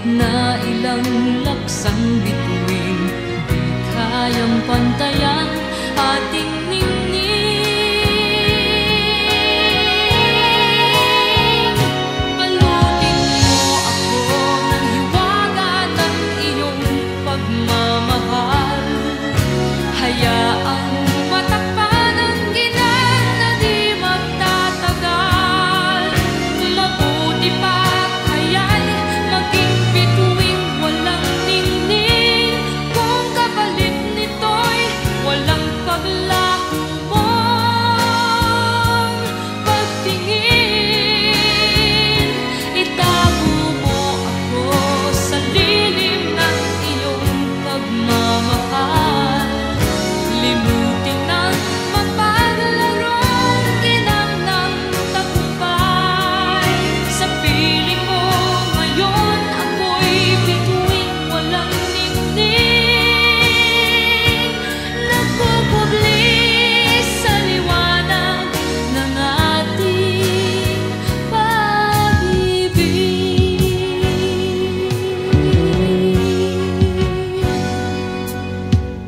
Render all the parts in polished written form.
na ilang laksang bituin, di kayang pantayan ating ningning. Balutin mo ako ng hiwaga ng iyong pagmamahal, hayaang matakpan ang ginang na di magtatagal. Mabuti pa kaya'y maging bituing walang ningning, kung kapalit nito'y walang paglaho mong pagtingin. Itago mo ako sa lilim ng iyong pagmamahal, limutin ang mapaglarong ginang ng tagumpay. Sa piling mo ngayon ako'y bituing walang ningning, nagkukubli sa liwanag ng ating pag-ibig.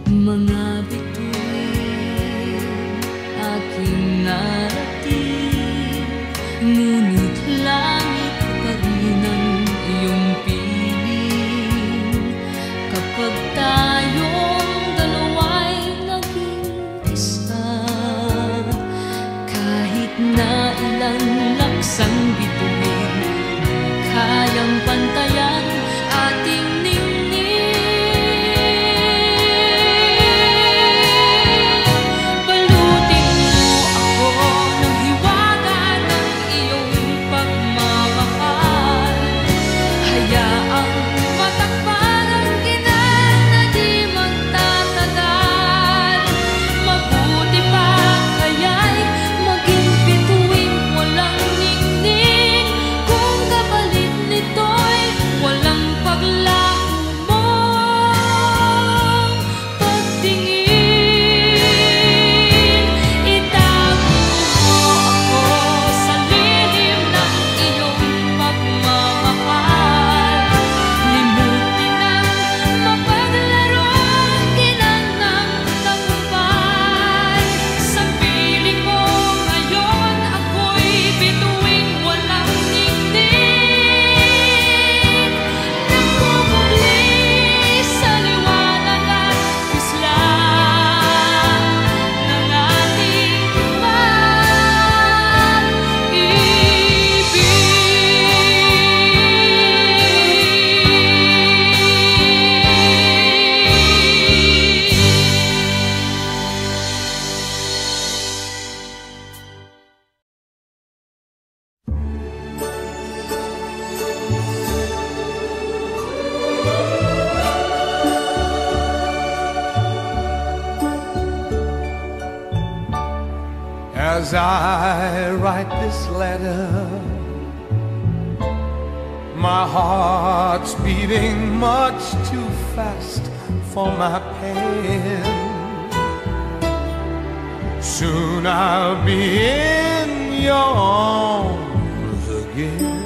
Mga bituin aking narating, ngunit langit pa rin ang iyong piling. Kapag tayong dalawa'y naging isa, kahit na ilang laksang bituin, di kayang pantayan ating ningning. Balutin mo ako ng hiwaga ng iyong pagmamahal, hayaang matakpan ang ginang na di magtatagal. Mabuti pa kaya'y maging bituing walang ningning, kung kapalit nito'y walang paglaho mong pagtingin. Itago mo ako sa lilim ng iyong pagmamahal, limutin ang mapaglarong ginang ng tagumpay. Sa piling mo ngayon ako'y bituing walang ningning, nagkukubli sa liwanag at puslan ng ating As I write this letter, my heart's beating much too fast for my pen. Soon I'll be in your arms again.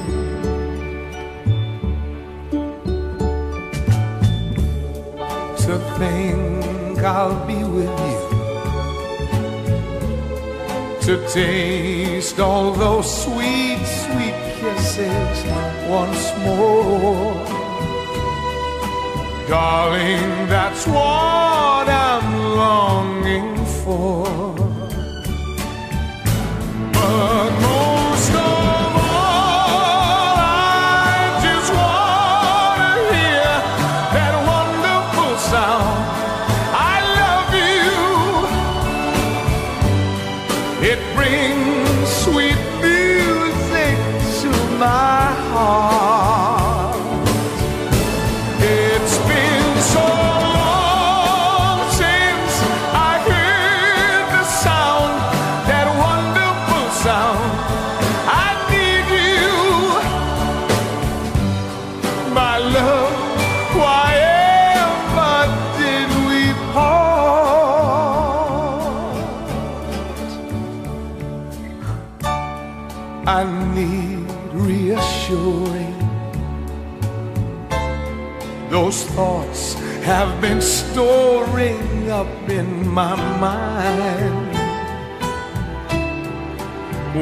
To think I'll be with you, to taste all those sweet, sweet kisses once more. Darling, that's what I'm longing for. But most of all, I just want to hear that wonderful sound, I love you. It brings sweet music to my heart. It's been so long since I heard the sound, that wonderful sound. I need you, my love. Why ever did we part? I need reassuring Those thoughts have been storing up in my mind.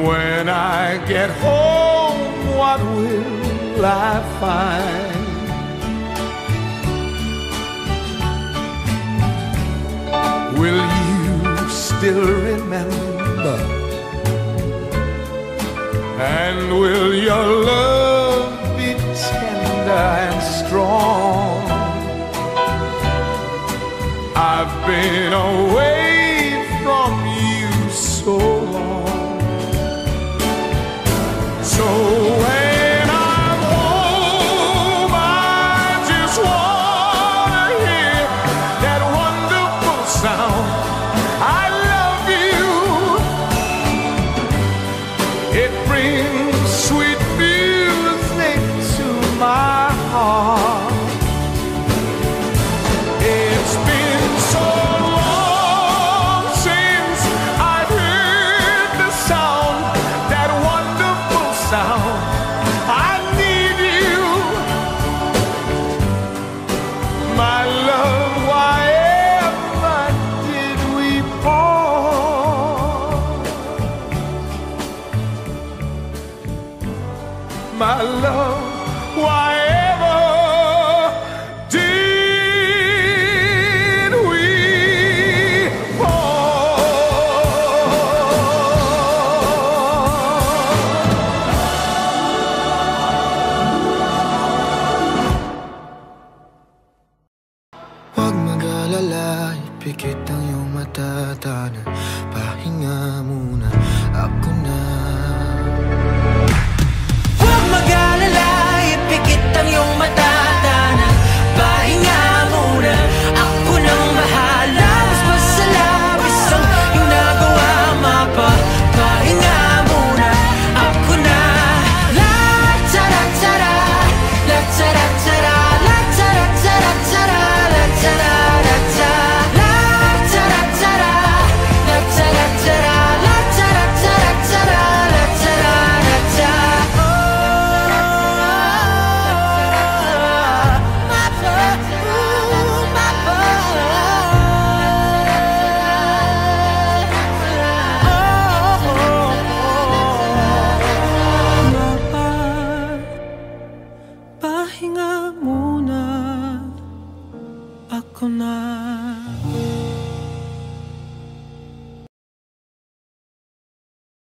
When I get home, what will I find? Will you still remember? And will your love be tender and strong? I've been away from you so long. So when I'm home, I just wanna hear that wonderful sound, I love you. It brings sweet music to my heart. It's been so long since I've heard the sound, that wonderful sound. I need you, my love. Why ever did we part? My love, why ever did we Huwag mag-alala, ipikit ang iyong mata, tanan, pahinga muna, ako na. Huwag mag-alala, ipikit ang iyong mata, tanan, pahinga muna, ako nang bahala. Mas masalabis ang iyong nagawa, pahinga muna, ako na. La-ta-ra-ta-ra, la-ta-ra-ta-ra, la-ta-ra-ta-ra-ta-ra, la-ta-ra-ra-ta, la-ta-ra-ta-ra, la-ta-ra-ta-ra, la-ta-ra-ta-ra-ta-ra, la-ta-ra-ra-ta. Pahinga muna, ako na.